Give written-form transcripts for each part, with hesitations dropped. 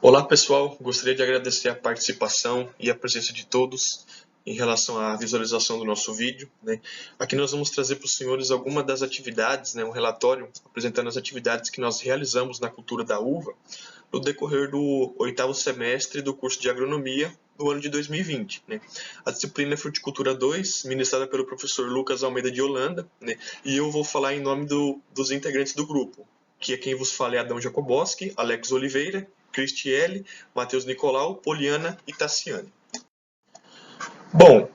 Olá pessoal, gostaria de agradecer a participação e a presença de todos em relação à visualização do nosso vídeo, né? Aqui nós vamos trazer para os senhores algumas das atividades, né, um relatório apresentando as atividades que nós realizamos na cultura da uva no decorrer do 8º semestre do curso de agronomia do ano de 2020. Né? A disciplina é Fruticultura 2, ministrada pelo professor Lucas Almeida de Holanda, né? E eu vou falar em nome dos integrantes do grupo, que é quem vos fala é Adão Jacoboski, Alex Oliveira, Cristiele, Matheus Nicolau, Poliana e Tassiane. Bom,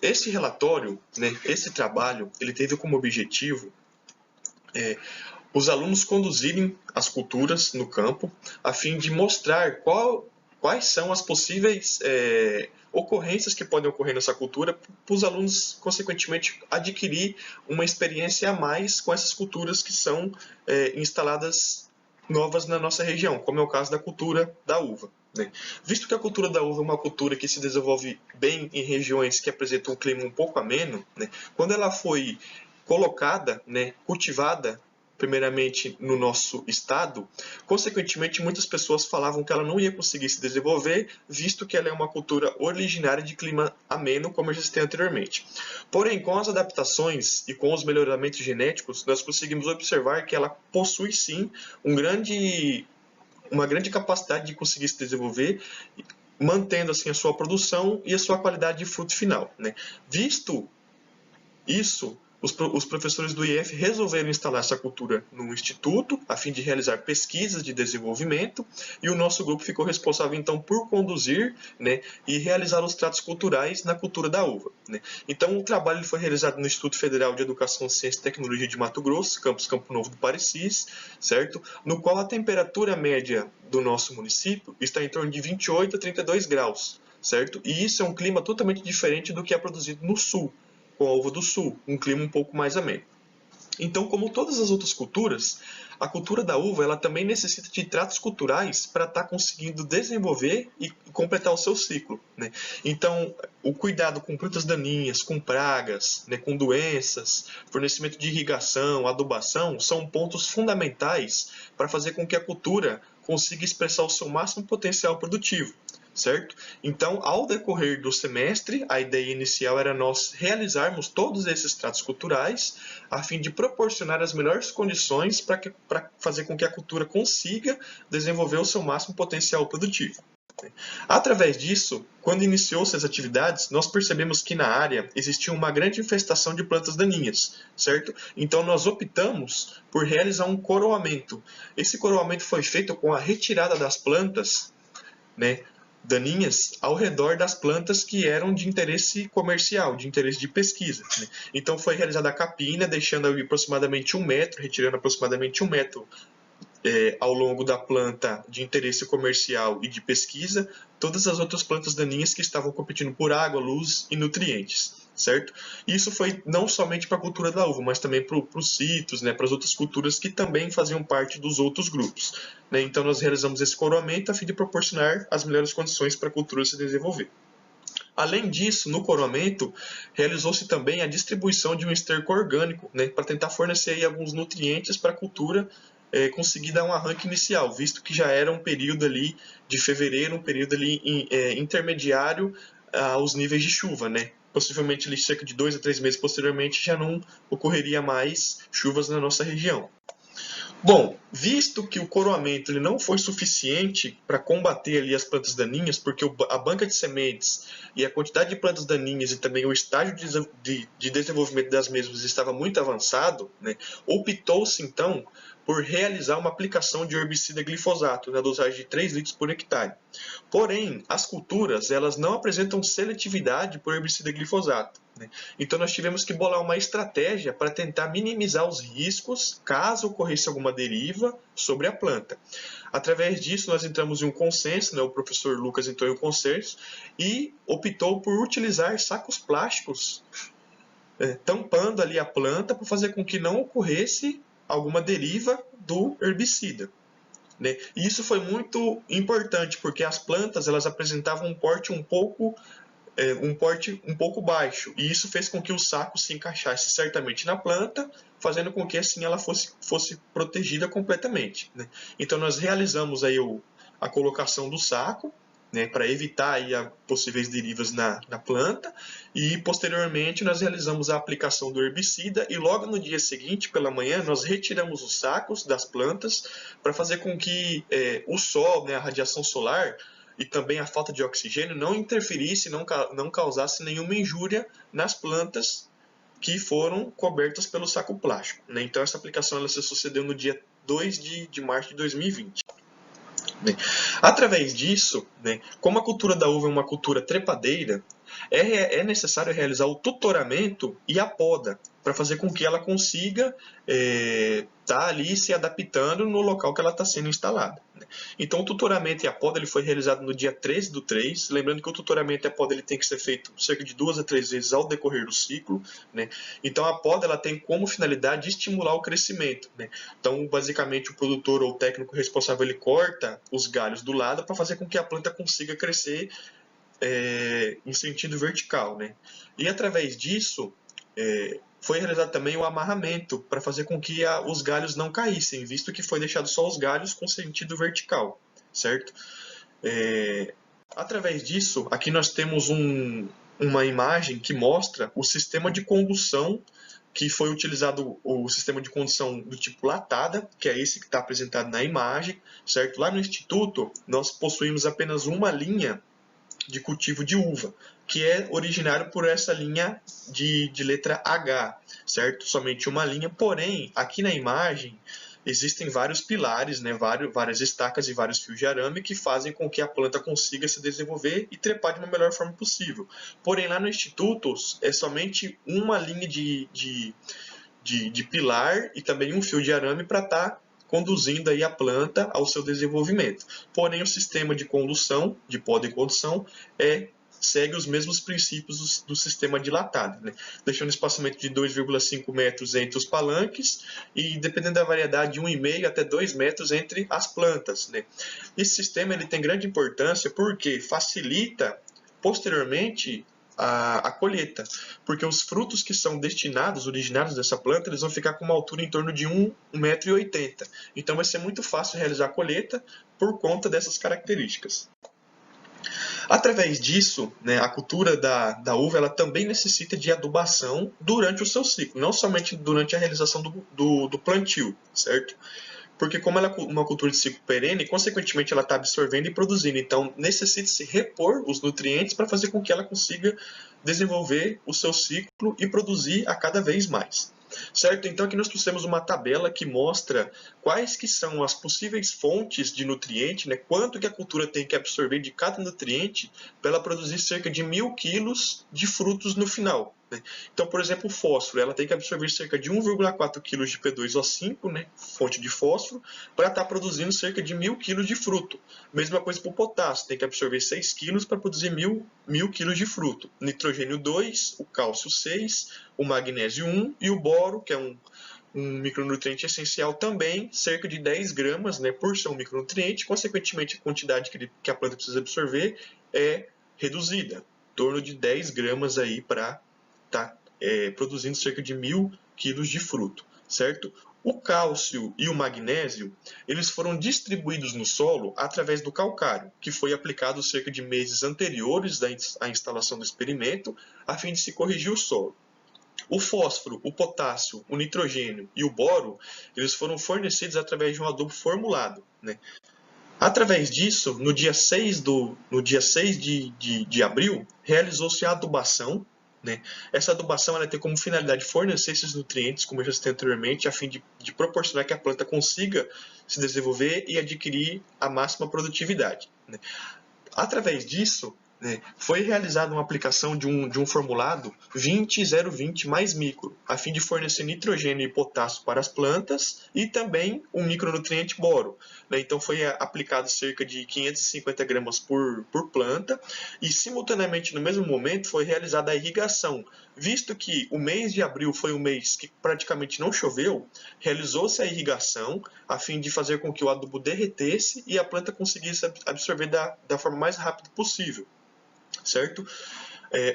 esse relatório, né, esse trabalho, ele teve como objetivo os alunos conduzirem as culturas no campo, a fim de mostrar quais são as possíveis ocorrências que podem ocorrer nessa cultura, para os alunos, consequentemente, adquirir uma experiência a mais com essas culturas que são instaladas novas na nossa região, como é o caso da cultura da uva. Né? Visto que a cultura da uva é uma cultura que se desenvolve bem em regiões que apresentam um clima um pouco ameno, né? Quando ela foi colocada, né, cultivada primeiramente no nosso estado, consequentemente muitas pessoas falavam que ela não ia conseguir se desenvolver, visto que ela é uma cultura originária de clima ameno, como eu já citei anteriormente. Porém, com as adaptações e com os melhoramentos genéticos, nós conseguimos observar que ela possui sim uma grande capacidade de conseguir se desenvolver, mantendo assim a sua produção e a sua qualidade de fruto final. Né? Visto isso, os professores do IF resolveram instalar essa cultura no instituto, a fim de realizar pesquisas de desenvolvimento, e o nosso grupo ficou responsável, então, por conduzir, né, e realizar os tratos culturais na cultura da uva. Né. Então, o trabalho foi realizado no Instituto Federal de Educação, Ciência e Tecnologia de Mato Grosso, campus Campo Novo do Parecis, certo? No qual a temperatura média do nosso município está em torno de 28 a 32 graus, certo? E isso é um clima totalmente diferente do que é produzido no sul, com a uva do sul, um clima um pouco mais ameno. Então, como todas as outras culturas, a cultura da uva ela também necessita de tratos culturais para estar conseguindo desenvolver e completar o seu ciclo. Né? Então, o cuidado com plantas daninhas, com pragas, né, com doenças, fornecimento de irrigação, adubação, são pontos fundamentais para fazer com que a cultura consiga expressar o seu máximo potencial produtivo. Certo? Então, ao decorrer do semestre, a ideia inicial era nós realizarmos todos esses tratos culturais a fim de proporcionar as melhores condições para fazer com que a cultura consiga desenvolver o seu máximo potencial produtivo. Através disso, quando iniciou-se as atividades, nós percebemos que na área existia uma grande infestação de plantas daninhas, certo? Então nós optamos por realizar um coroamento. Esse coroamento foi feito com a retirada das plantas, né, daninhas ao redor das plantas que eram de interesse comercial, de interesse de pesquisa. Né? Então foi realizada a capina, deixando aproximadamente 1 metro, retirando aproximadamente 1 metro ao longo da planta de interesse comercial e de pesquisa, todas as outras plantas daninhas que estavam competindo por água, luz e nutrientes. Certo? Isso foi não somente para a cultura da uva, mas também para os citros, né, para as outras culturas que também faziam parte dos outros grupos. Né? Então nós realizamos esse coroamento a fim de proporcionar as melhores condições para a cultura se desenvolver. Além disso, no coroamento, realizou-se também a distribuição de um esterco orgânico, né, para tentar fornecer aí alguns nutrientes para a cultura conseguir dar um arranque inicial, visto que já era um período ali de fevereiro, um período ali intermediário aos níveis de chuva, né? Possivelmente ali, cerca de 2 a 3 meses posteriormente já não ocorreria mais chuvas na nossa região. Bom, visto que o coroamento ele não foi suficiente para combater ali as plantas daninhas, porque a banca de sementes e a quantidade de plantas daninhas e também o estágio de desenvolvimento das mesmas estava muito avançado, né, optou-se então por realizar uma aplicação de herbicida glifosato na dosagem de 3 litros por hectare. Porém, as culturas elas não apresentam seletividade por herbicida glifosato. Né? Então nós tivemos que bolar uma estratégia para tentar minimizar os riscos caso ocorresse alguma deriva sobre a planta. Através disso nós entramos em um consenso, né? O professor Lucas entrou em um consenso e optou por utilizar sacos plásticos tampando ali a planta para fazer com que não ocorresse alguma deriva do herbicida. Né? E isso foi muito importante porque as plantas elas apresentavam um porte um pouco baixo, e isso fez com que o saco se encaixasse certamente na planta, fazendo com que assim ela fosse protegida completamente. Né? Então nós realizamos aí a colocação do saco, né, para evitar aí possíveis derivas na planta, e posteriormente nós realizamos a aplicação do herbicida e logo no dia seguinte, pela manhã, nós retiramos os sacos das plantas para fazer com que o sol, né, a radiação solar e também a falta de oxigênio não interferisse, não causasse nenhuma injúria nas plantas que foram cobertas pelo saco plástico, né? Então essa aplicação ela se sucedeu no dia 2 de março de 2020. Né? Através disso, né, como a cultura da uva é uma cultura trepadeira, é necessário realizar o tutoramento e a poda para fazer com que ela consiga estar ali se adaptando no local que ela está sendo instalada. Né? Então o tutoramento e a poda ele foi realizado no dia 13/3, lembrando que o tutoramento e a poda ele tem que ser feito cerca de 2 a 3 vezes ao decorrer do ciclo. Né? Então a poda ela tem como finalidade estimular o crescimento. Né? Então basicamente o produtor ou o técnico responsável ele corta os galhos do lado para fazer com que a planta consiga crescer em sentido vertical, né? E através disso foi realizado também o amarramento para fazer com que os galhos não caíssem, visto que foi deixado só os galhos com sentido vertical, certo? Através disso, aqui nós temos uma imagem que mostra o sistema de condução que foi utilizado, o sistema de condução do tipo latada, que é esse que está apresentado na imagem, certo? Lá no Instituto, nós possuímos apenas uma linha de cultivo de uva, que é originário por essa linha de letra H, certo? Somente uma linha, porém, aqui na imagem existem vários pilares, né? várias estacas e vários fios de arame que fazem com que a planta consiga se desenvolver e trepar de uma melhor forma possível. Porém, lá no Instituto, é somente uma linha de pilar e também um fio de arame para estar conduzindo aí a planta ao seu desenvolvimento. Porém, o sistema de condução, de poda e condução, segue os mesmos princípios do sistema dilatado, né? Deixando um espaçamento de 2,5 metros entre os palanques e, dependendo da variedade, de 1,5 até 2 metros entre as plantas, né? Esse sistema ele tem grande importância porque facilita, posteriormente, a colheita, porque os frutos que são originados dessa planta, eles vão ficar com uma altura em torno de 1,80 m. Então vai ser muito fácil realizar a colheita por conta dessas características. Através disso, né, a cultura da uva ela também necessita de adubação durante o seu ciclo, não somente durante a realização do plantio, certo? Porque como ela é uma cultura de ciclo perene, consequentemente ela está absorvendo e produzindo. Então, necessita-se repor os nutrientes para fazer com que ela consiga desenvolver o seu ciclo e produzir a cada vez mais. Certo? Então, aqui nós trouxemos uma tabela que mostra quais que são as possíveis fontes de nutriente, né? Quanto que a cultura tem que absorver de cada nutriente para ela produzir cerca de 1.000 quilos de frutos no final. Então, por exemplo, o fósforo, ela tem que absorver cerca de 1,4 kg de P2O5, né, fonte de fósforo, para estar produzindo cerca de 1.000 kg de fruto. Mesma coisa para o potássio, tem que absorver 6 kg para produzir 1.000 kg de fruto. Nitrogênio 2, o cálcio 6, o magnésio 1 e o boro, que é um micronutriente essencial também, cerca de 10 gramas, né, por ser um micronutriente, consequentemente a quantidade que a planta precisa absorver é reduzida, em torno de 10 gramas aí para está produzindo cerca de 1.000 quilos de fruto, certo? O cálcio e o magnésio, eles foram distribuídos no solo através do calcário, que foi aplicado cerca de meses anteriores à instalação do experimento, a fim de se corrigir o solo. O fósforo, o potássio, o nitrogênio e o boro, eles foram fornecidos através de um adubo formulado, né? Através disso, no dia 6 de abril, realizou-se a adubação, né? Essa adubação ela tem como finalidade fornecer esses nutrientes, como eu já citei anteriormente, a fim de proporcionar que a planta consiga se desenvolver e adquirir a máxima produtividade, né? Através disso, né, foi realizada uma aplicação de um formulado 20-020 mais micro, a fim de fornecer nitrogênio e potássio para as plantas e também um micronutriente boro. Né? Então foi aplicado cerca de 550 gramas por planta e simultaneamente no mesmo momento foi realizada a irrigação. Visto que o mês de abril foi um mês que praticamente não choveu, realizou-se a irrigação a fim de fazer com que o adubo derretesse e a planta conseguisse absorver da forma mais rápida possível. Certo?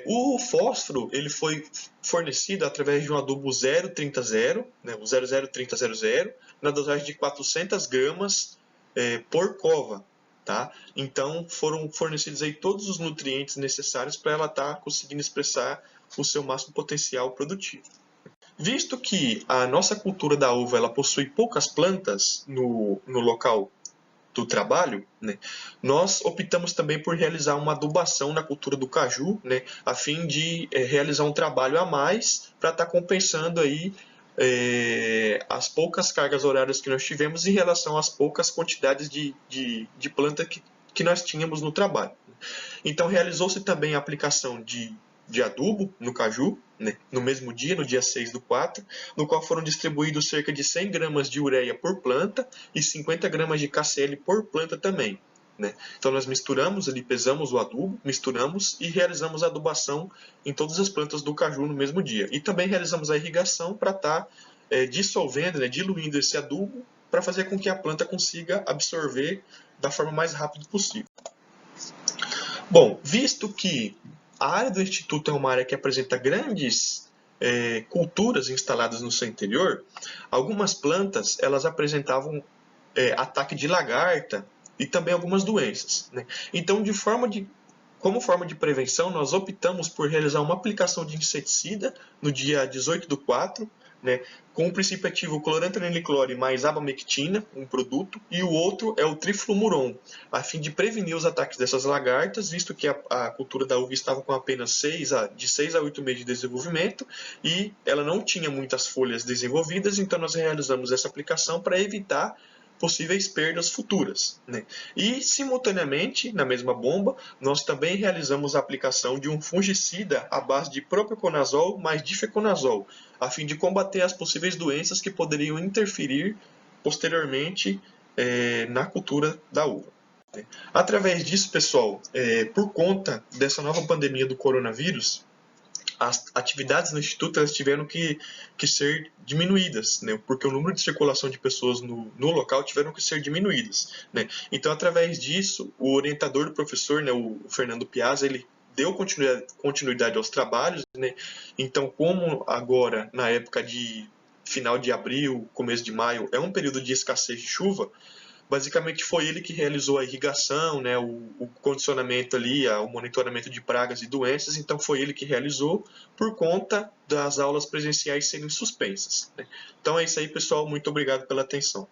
O fósforo ele foi fornecido através de um adubo 0,30-0, né, o 003000, na dosagem de 400 gramas por cova. tá? Então foram fornecidos aí todos os nutrientes necessários para ela estar conseguindo expressar o seu máximo potencial produtivo. Visto que a nossa cultura da uva ela possui poucas plantas no local do trabalho, né, nós optamos também por realizar uma adubação na cultura do caju, né, a fim de realizar um trabalho a mais para estar compensando aí as poucas cargas horárias que nós tivemos em relação às poucas quantidades de planta que nós tínhamos no trabalho. Então realizou-se também a aplicação de adubo no caju, né, no mesmo dia, no dia 6/4, no qual foram distribuídos cerca de 100 gramas de ureia por planta e 50 gramas de KCl por planta também. Né? Então nós misturamos, ali pesamos o adubo, misturamos e realizamos a adubação em todas as plantas do caju no mesmo dia. E também realizamos a irrigação para estar dissolvendo, né, diluindo esse adubo para fazer com que a planta consiga absorver da forma mais rápida possível. Bom, visto que a área do Instituto é uma área que apresenta grandes culturas instaladas no seu interior, algumas plantas elas apresentavam ataque de lagarta e também algumas doenças. Né? Então, como forma de prevenção, nós optamos por realizar uma aplicação de inseticida no dia 18/4, né, com o princípio ativo clorantraniclore mais abamectina, um produto, e o outro é o trifluomuron, a fim de prevenir os ataques dessas lagartas, visto que a cultura da uva estava com apenas de 6 a 8 meses de desenvolvimento e ela não tinha muitas folhas desenvolvidas, então nós realizamos essa aplicação para evitar possíveis perdas futuras. Né? E, simultaneamente, na mesma bomba, nós também realizamos a aplicação de um fungicida à base de propiconazol mais difeconazol, a fim de combater as possíveis doenças que poderiam interferir posteriormente na cultura da uva. Através disso, pessoal, por conta dessa nova pandemia do coronavírus, as atividades no Instituto elas tiveram que ser diminuídas, né? Porque o número de circulação de pessoas no local tiveram que ser diminuídas. Né? Então, através disso, o orientador do professor, né, o Fernando Piazza, ele deu continuidade aos trabalhos. Né? Então, como agora, na época de final de abril, começo de maio, é um período de escassez de chuva, basicamente foi ele que realizou a irrigação, né, o condicionamento ali, o monitoramento de pragas e doenças, então foi ele que realizou por conta das aulas presenciais serem suspensas. Né? Então é isso aí, pessoal, muito obrigado pela atenção.